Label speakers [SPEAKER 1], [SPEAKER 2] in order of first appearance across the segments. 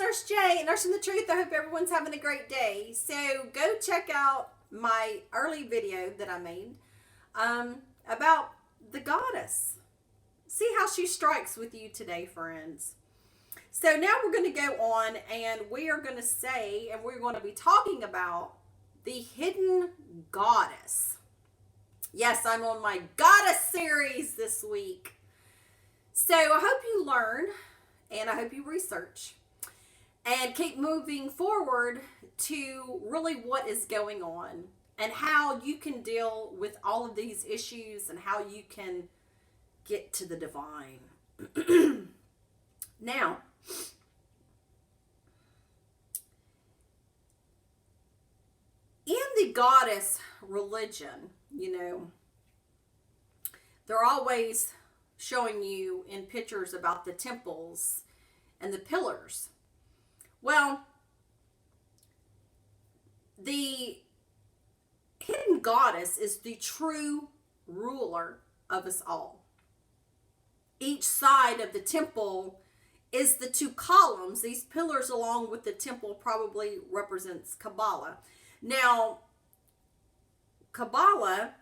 [SPEAKER 1] Nurse J, Nursing the Truth. I hope everyone's having a great day. So go check out my early video that I made about the goddess. See how she strikes with you today, friends. So now we're going to go on and we are going to say, and we're going to be talking about the hidden goddess. Yes, I'm on my goddess series this week. So I hope you learn and I hope you research and keep moving forward to really what is going on and how you can deal with all of these issues and how you can get to the divine. Now, in the goddess religion, they're always showing you in pictures about the temples and the pillars. Well, the hidden goddess is the true ruler of us all. Each side of the temple is the two columns. These pillars along with the temple probably represents Kabbalah. Now, Kabbalah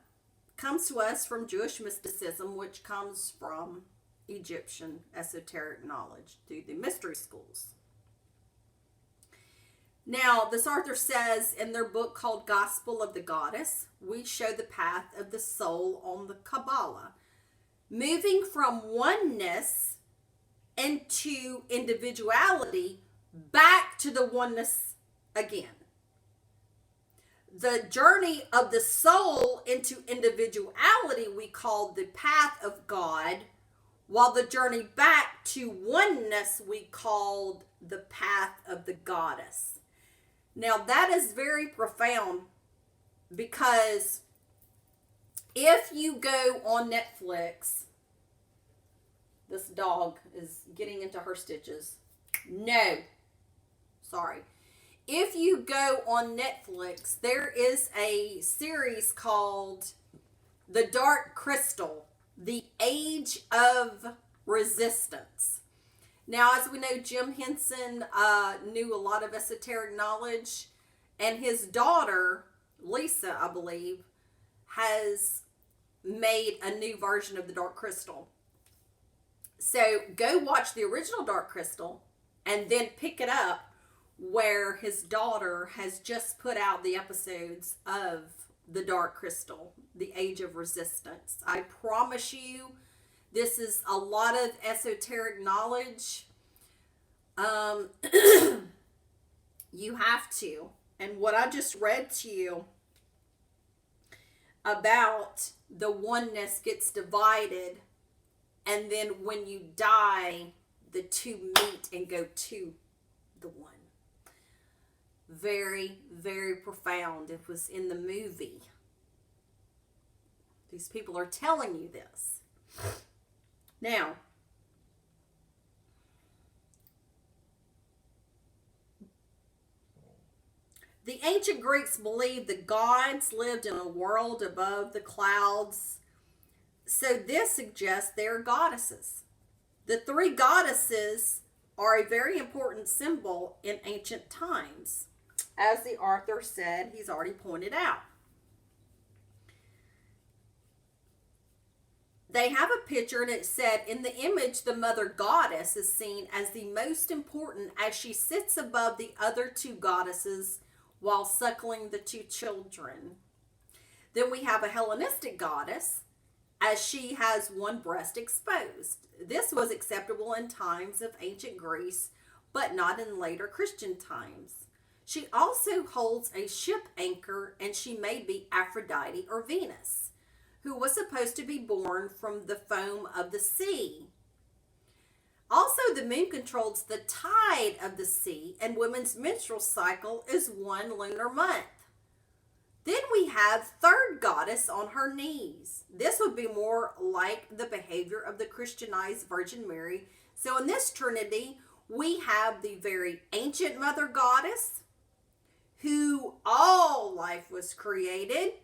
[SPEAKER 1] comes to us from Jewish mysticism, which comes from Egyptian esoteric knowledge through the mystery schools. Now, this author says in their book called Gospel of the Goddess, we show the path of the soul on the Kabbalah, moving from oneness into individuality back to the oneness again. The journey of the soul into individuality we call the path of God, while the journey back to oneness we called the path of the goddess. Now that is very profound, because if you go on Netflix, this dog is getting into her stitches. No, sorry. If you go on Netflix, there is a series called The Dark Crystal, The Age of Resistance. Now, as we know, Jim Henson knew a lot of esoteric knowledge, and his daughter, Lisa, I believe, has made a new version of The Dark Crystal. So go watch the original Dark Crystal and then pick it up where his daughter has just put out the episodes of The Dark Crystal, The Age of Resistance. I promise you, this is a lot of esoteric knowledge. You have to. And what I just read to you about the oneness gets divided, and then when you die, the two meet and go to the one. Very, very profound. It was in the movie. These people are telling you this. Now, the ancient Greeks believed the gods lived in a world above the clouds. So this suggests they are goddesses. The three goddesses are a very important symbol in ancient times, as the author said, he's already pointed out. They have a picture, and it said, in the image, the mother goddess is seen as the most important as she sits above the other two goddesses while suckling the two children. Then we have a Hellenistic goddess, as she has one breast exposed. This was acceptable in times of ancient Greece, but not in later Christian times. She also holds a ship anchor, and she may be Aphrodite or Venus, who was supposed to be born from the foam of the sea. Also, the moon controls the tide of the sea, and women's menstrual cycle is 1 lunar month. Then we have third goddess on her knees. This would be more like the behavior of the Christianized Virgin Mary. So in this trinity, we have the very ancient mother goddess, who all life was created.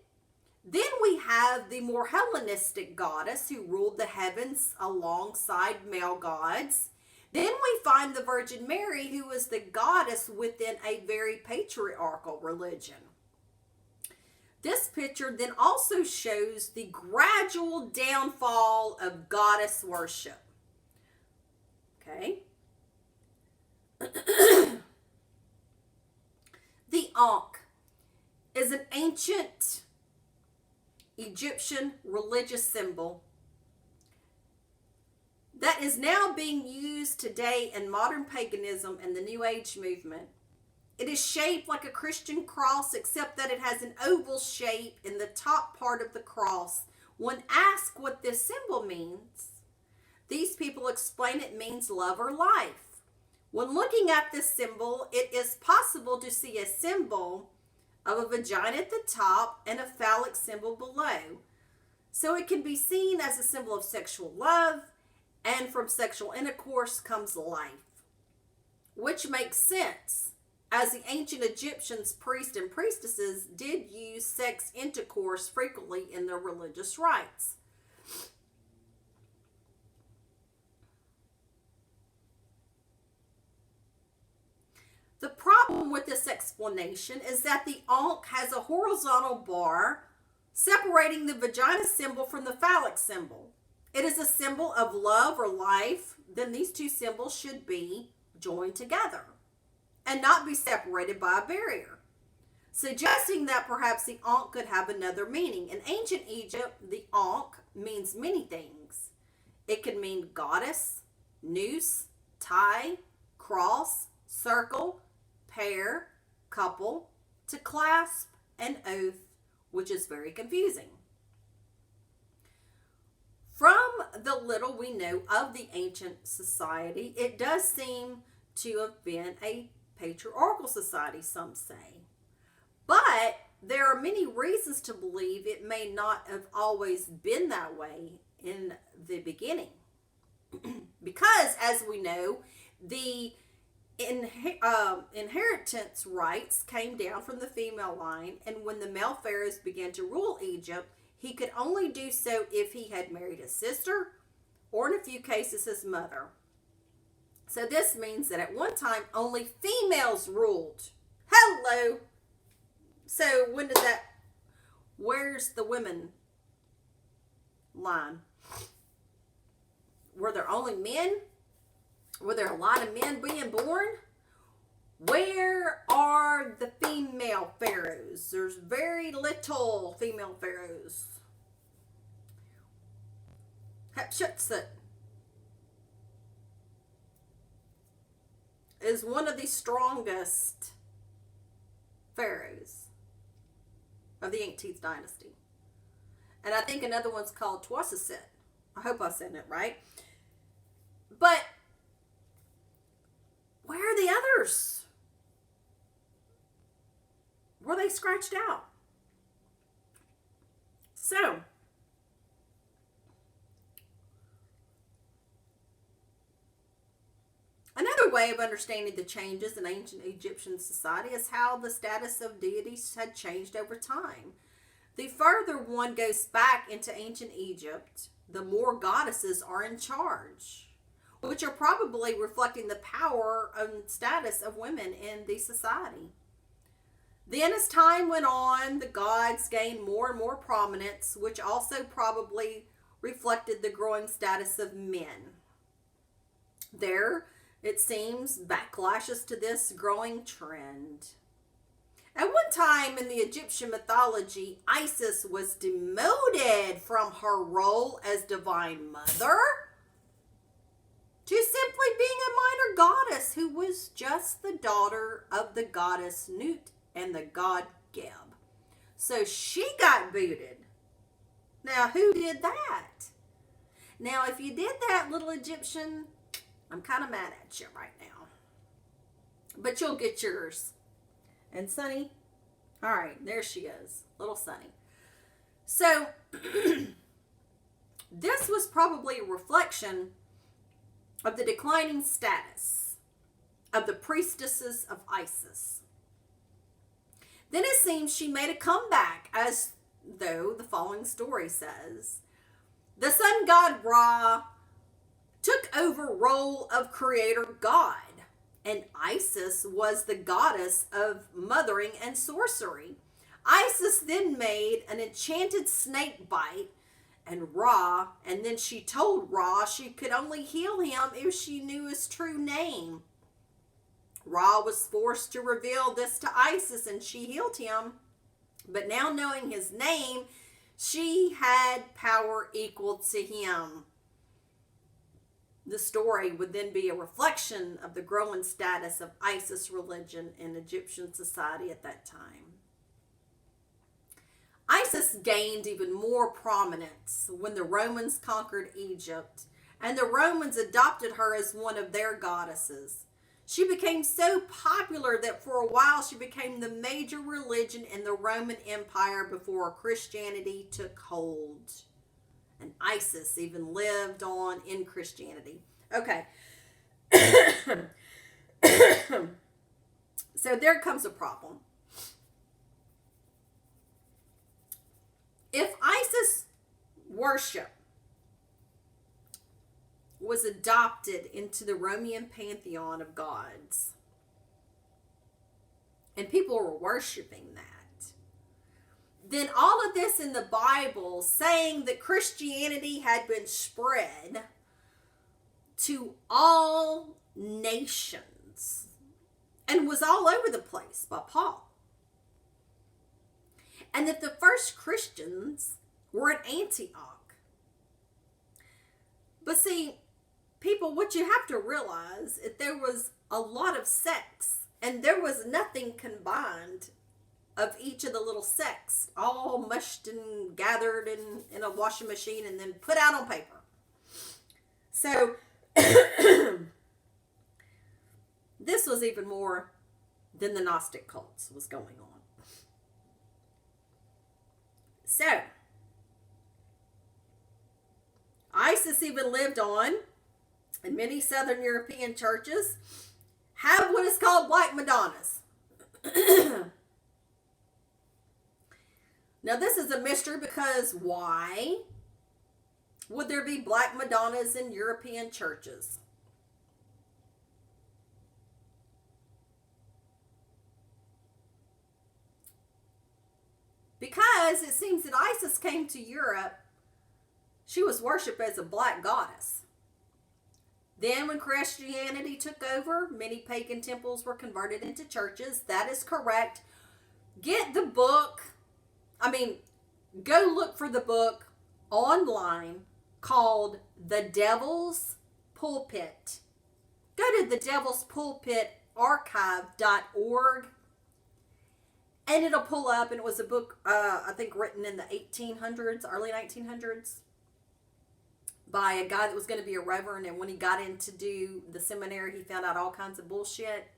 [SPEAKER 1] Then we have the more Hellenistic goddess who ruled the heavens alongside male gods. Then we find the Virgin Mary, who was the goddess within a very patriarchal religion. This picture then also shows the gradual downfall of goddess worship. Okay. The Ankh is an ancient Egyptian religious symbol that is now being used today in modern paganism and the New Age movement. It is shaped like a Christian cross, except that it has an oval shape in the top part of the cross. When asked what this symbol means, these people explain it means love or life. When looking at this symbol, it is possible to see a symbol of a vagina at the top and a phallic symbol below. So it can be seen as a symbol of sexual love, and from sexual intercourse comes life, which makes sense, as the ancient Egyptians, priests and priestesses, did use sex intercourse frequently in their religious rites. The problem with this explanation is that the Ankh has a horizontal bar separating the vagina symbol from the phallic symbol. It is a symbol of love or life. Then these two symbols should be joined together and not be separated by a barrier, suggesting that perhaps the Ankh could have another meaning. In ancient Egypt, the Ankh means many things. It could mean goddess, noose, tie, cross, circle, pair, couple, to clasp, and oath, which is very confusing. From the little we know of the ancient society, it does seem to have been a patriarchal society, some say. But there are many reasons to believe it may not have always been that way in the beginning. Because, as we know, the inheritance rights came down from the female line, and when the male pharaohs began to rule Egypt, he could only do so if he had married his sister, or in a few cases his mother. So this means that at one time only females ruled. Hello. So when did that, where's the women line? Were there only men? Were there a lot of men being born? Where are the female pharaohs? There's very little female pharaohs. Hatshepsut is one of the strongest pharaohs of the 18th dynasty. And I think another one's called Twasaset. I hope I said it right. But where are the others? Were they scratched out? So, another way of understanding the changes in ancient Egyptian society is how the status of deities had changed over time. The further one goes back into ancient Egypt, the more goddesses are in charge, which are probably reflecting the power and status of women in the society. Then as time went on, the gods gained more and more prominence, which also probably reflected the growing status of men. There, it seems, backlashes to this growing trend. At one time in the Egyptian mythology, Isis was demoted from her role as divine mother to simply being a minor goddess who was just the daughter of the goddess Nut and the god Geb. So she got booted. Now, who did that? Now, if you did that, little Egyptian, I'm kind of mad at you right now. But you'll get yours. And Sunny, all right, there she is, little Sunny. So, this was probably a reflection of the declining status of the priestesses of Isis. Then it seems she made a comeback, as though the following story says. The sun god Ra took over role of creator god. And Isis was the goddess of mothering and sorcery. Isis then made an enchanted snake bite and Ra, and then she told Ra she could only heal him if she knew his true name. Ra was forced to reveal this to Isis and she healed him. But now knowing his name, she had power equal to him. The story would then be a reflection of the growing status of Isis religion in Egyptian society at that time. Isis gained even more prominence when the Romans conquered Egypt, and the Romans adopted her as one of their goddesses. She became so popular that for a while she became the major religion in the Roman Empire before Christianity took hold. And Isis even lived on in Christianity. Okay. So there comes a problem. If Isis worship was adopted into the Roman pantheon of gods, and people were worshiping that, then all of this in the Bible saying that Christianity had been spread to all nations and was all over the place by Paul. And that the first Christians were at Antioch. But see, people, what you have to realize is there was a lot of sects, and there was nothing combined of each of the little sects, all mushed and gathered in a washing machine and then put out on paper. So this was even more than the Gnostic cults was going on. So Isis even lived on, and many Southern European churches have what is called Black Madonnas. Now this is a mystery because why would there be Black Madonnas in European churches? Because it seems that Isis came to Europe, she was worshipped as a black goddess. Then when Christianity took over, many pagan temples were converted into churches. That is correct. Get the book. Go look for the book online called The Devil's Pulpit. Go to the Devil's Pulpit archive.org and it'll pull up, and it was a book, I think written in the 1800s, early 1900s, by a guy that was going to be a reverend, and when he got in to do the seminary, he found out all kinds of bullshit.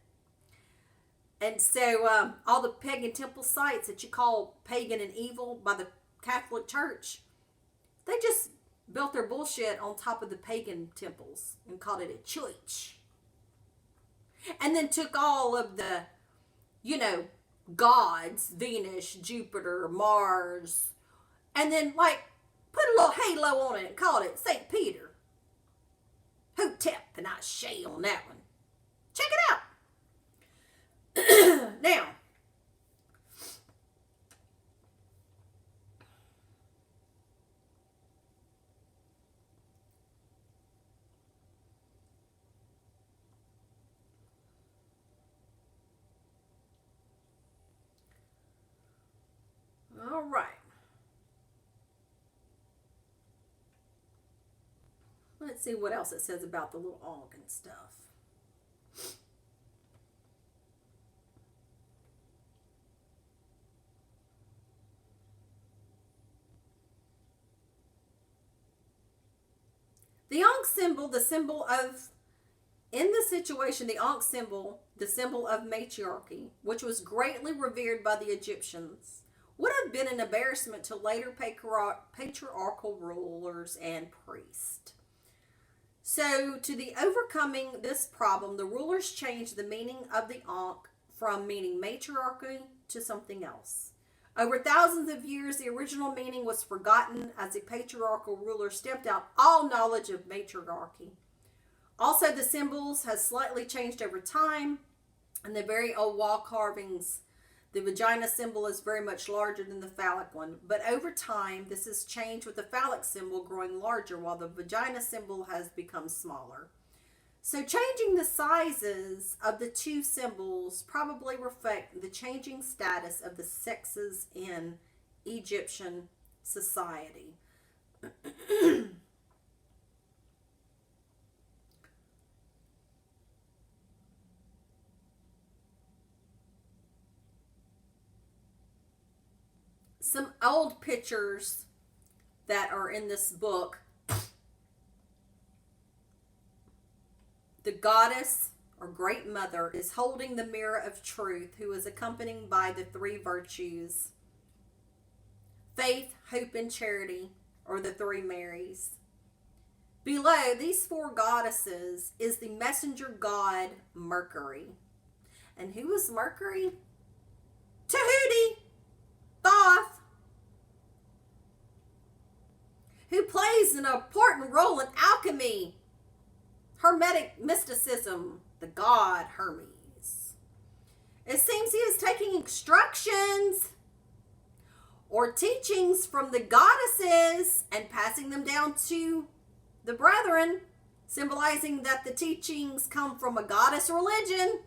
[SPEAKER 1] And so all the pagan temple sites that you call pagan and evil by the Catholic Church, they just built their bullshit on top of the pagan temples and called it a church. And then took all of the, gods, Venus, Jupiter, Mars, and then put a little halo on it and called it St. Peter. Hotep, and I shay on that one. Check it out. Now, all right. Let's see what else it says about the little Ankh and stuff. The Ankh symbol, in the situation, the Ankh symbol, the symbol of matriarchy, which was greatly revered by the Egyptians, would have been an embarrassment to later patriarchal rulers and priests. So, to the overcoming this problem, the rulers changed the meaning of the Ankh from meaning matriarchy to something else. Over thousands of years, the original meaning was forgotten as the patriarchal rulers stamped out all knowledge of matriarchy. Also, the symbols has slightly changed over time. And the very old wall carvings, the vagina symbol is very much larger than the phallic one. But over time, this has changed with the phallic symbol growing larger while the vagina symbol has become smaller. So changing the sizes of the two symbols probably reflect the changing status of the sexes in Egyptian society. Some old pictures that are in this book. The goddess or great mother is holding the mirror of truth, who is accompanied by the three virtues: faith, hope, and charity, or the three Marys. Below these four goddesses is the messenger god Mercury. And who is Mercury? Tahuti, Thoth, who plays an important role in alchemy, Hermetic mysticism, the god Hermes. It seems he is taking instructions or teachings from the goddesses and passing them down to the brethren, symbolizing that the teachings come from a goddess religion.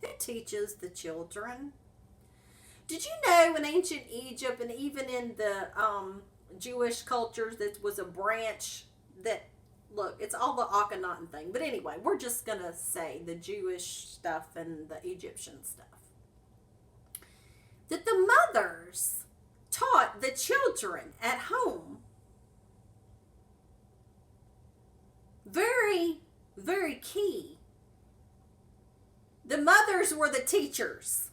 [SPEAKER 1] Who teaches the children? Did you know in ancient Egypt and even in the Jewish cultures, that was a branch that, look, it's all the Akhenaten thing. But anyway, we're just going to say the Jewish stuff and the Egyptian stuff. That the mothers taught the children at home. Very, very key. The mothers were the teachers.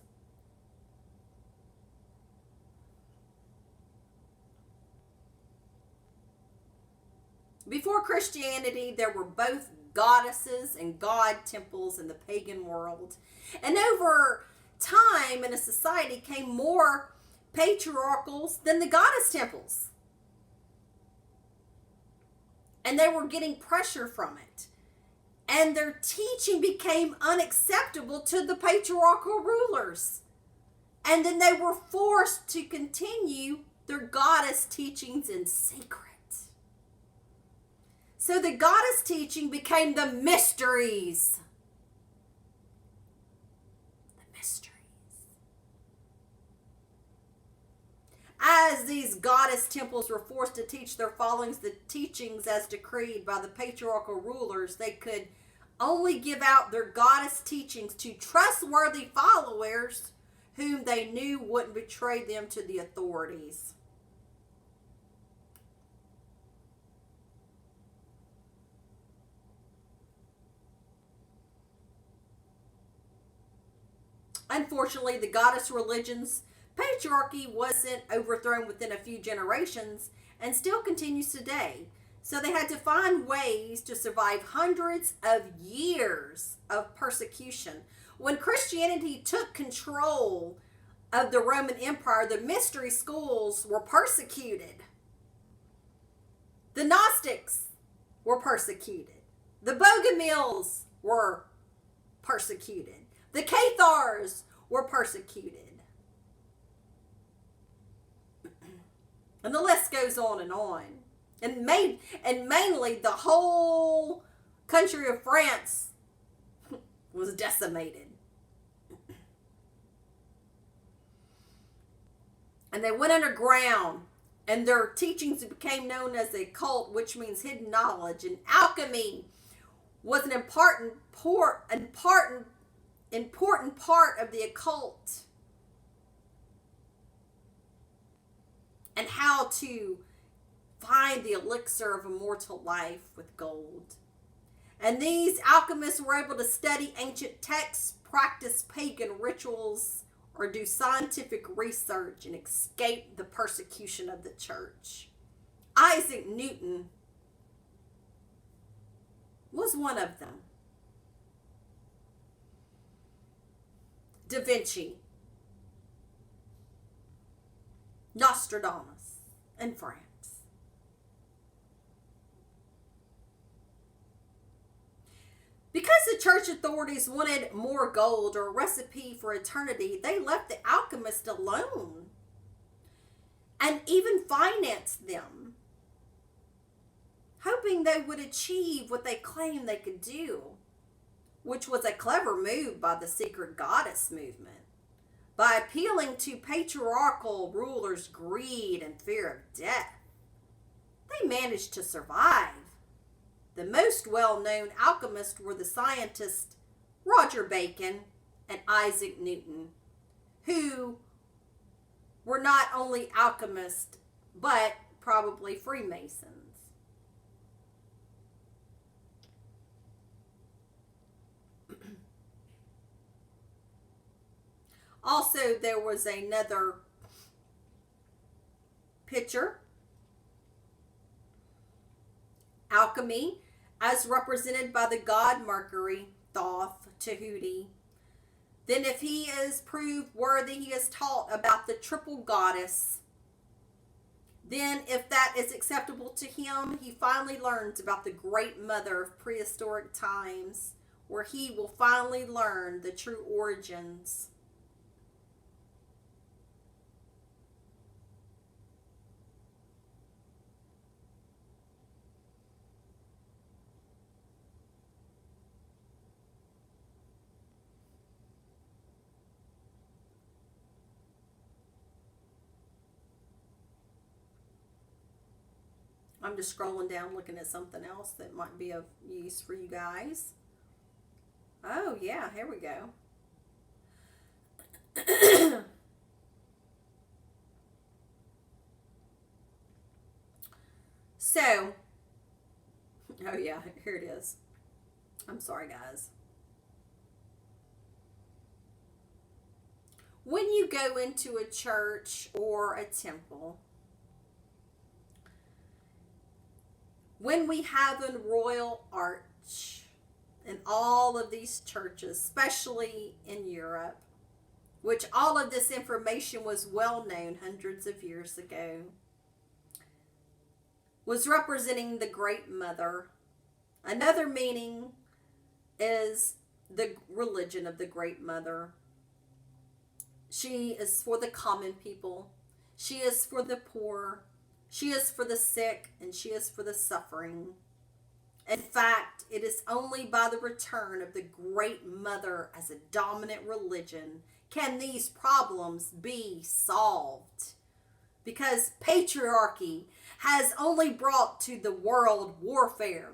[SPEAKER 1] Before Christianity, there were both goddesses and god temples in the pagan world. And over time in a society came more patriarchals than the goddess temples. And they were getting pressure from it. And their teaching became unacceptable to the patriarchal rulers. And then they were forced to continue their goddess teachings in secret. So the goddess teaching became the mysteries. The mysteries. As these goddess temples were forced to teach their followings the teachings as decreed by the patriarchal rulers, they could only give out their goddess teachings to trustworthy followers whom they knew wouldn't betray them to the authorities. Unfortunately, the goddess religion's patriarchy wasn't overthrown within a few generations and still continues today. So they had to find ways to survive hundreds of years of persecution. When Christianity took control of the Roman Empire, the mystery schools were persecuted. The Gnostics were persecuted. The Bogomils were persecuted. The Cathars were persecuted. And the list goes on and on. And mainly the whole country of France was decimated. And they went underground, and their teachings became known as the occult, which means hidden knowledge. And alchemy was an important part of the occult, and how to find the elixir of immortal life with gold. And these alchemists were able to study ancient texts, practice pagan rituals, or do scientific research and escape the persecution of the church. Isaac Newton was one of them. Da Vinci, Nostradamus in France. Because the church authorities wanted more gold or a recipe for eternity, they left the alchemists alone and even financed them, hoping they would achieve what they claimed they could do, which was a clever move by the secret goddess movement. By appealing to patriarchal rulers' greed and fear of death, they managed to survive. The most well-known alchemists were the scientists Roger Bacon and Isaac Newton, who were not only alchemists, but probably Freemasons. Also, there was another picture. Alchemy, as represented by the god Mercury, Thoth, Tahuti. Then if he is proved worthy, he is taught about the triple goddess. Then if that is acceptable to him, he finally learns about the great mother of prehistoric times, where he will finally learn the true origins. I'm just scrolling down looking at something else that might be of use for you guys. Oh, yeah, here we go. So, oh yeah, here it is. I'm sorry, guys. When you go into a church or a temple, when we have a royal arch in all of these churches, especially in Europe, which all of this information was well known hundreds of years ago, was representing the Great Mother. Another meaning is the religion of the Great Mother. She is for the common people. She is for the poor. She is for the sick, and she is for the suffering. In fact, it is only by the return of the Great Mother as a dominant religion can these problems be solved. Because patriarchy has only brought to the world warfare,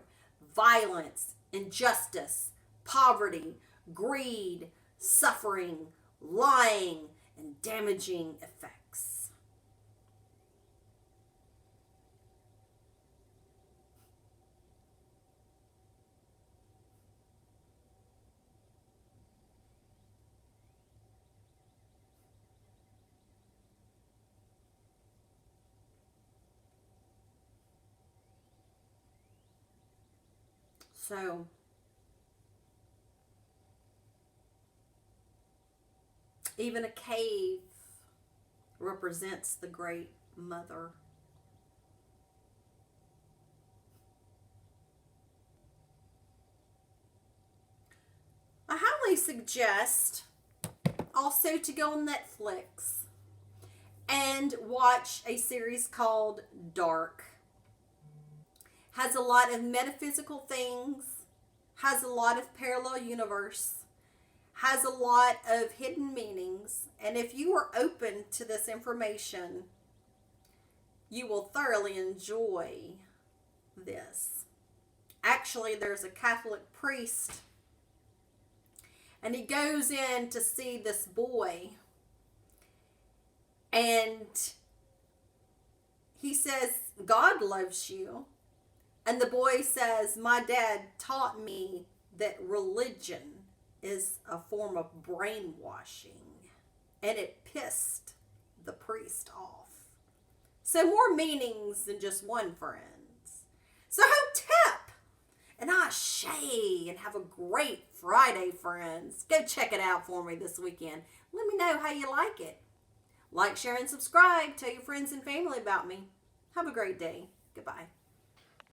[SPEAKER 1] violence, injustice, poverty, greed, suffering, lying, and damaging effects. So, even a cave represents the Great Mother. I highly suggest also to go on Netflix and watch a series called Dark. Has a lot of metaphysical things, has a lot of parallel universe, has a lot of hidden meanings, and if you are open to this information, you will thoroughly enjoy this. Actually, there's a Catholic priest, and he goes in to see this boy, and he says, God loves you. And the boy says, my dad taught me that religion is a form of brainwashing. And it pissed the priest off. So more meanings than just one, friends. So hotep and ashe, and have a great Friday, friends. Go check it out for me this weekend. Let me know how you like it. Like, share, and subscribe. Tell your friends and family about me. Have a great day. Goodbye.